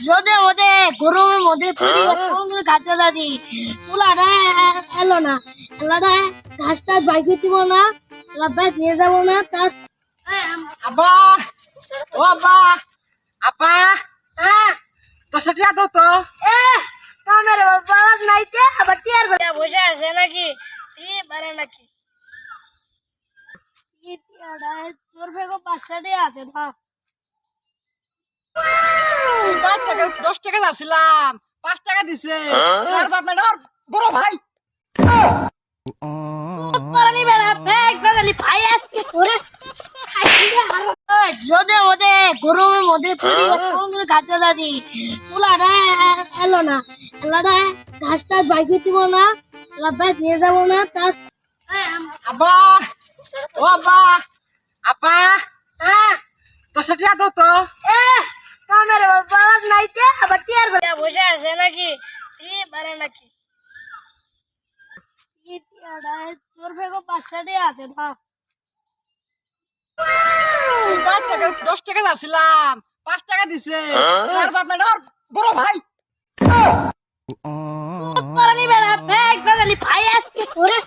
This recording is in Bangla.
রোদে মধ্যে গরমের মধ্যে ঘাটতে দাদি তুলাটা এলো না এলাটা ঘাসটা বাইকে দিব না ব্যাগ নিয়ে যাবো না তার আব্বা ও আব্বা আপা তোর সাথে দাও তো কামের বাবা নাইতে আবার টিয়ার বলে বসে আছে নাকি পারে নাকি তোর ভেগো 500 আছে ধর বাইর থেকে 10 টাকা যাচ্ছিলাম 5 টাকা দিছে আর বাদনা আমার বড় ভাই পারানি বেড়া ব্যাগ বাগালি ভাই আজকে তোরে রোদে মধ্যে গরমের মধ্যে ঘাটতে দাদি তুলাটা এলো না এলাটা ঘাসটা বাইকে দিব না ব্যাগ নিয়ে যাবো না তার আব্বা ও আব্বা আপা তোর সাথে দাও তো কামের বাবা নাইতে আবার টিয়ার বলে বসে আছে নাকি পারে নাকি তোর ভেগো 500 আছে ধর বাইর থেকে 10 টাকা যাচ্ছিলাম 5 টাকা দিছে আর বাদনা আমার বড় ভাই পারানি বেড়া ব্যাগ বাগালি ভাই আজকে তোরে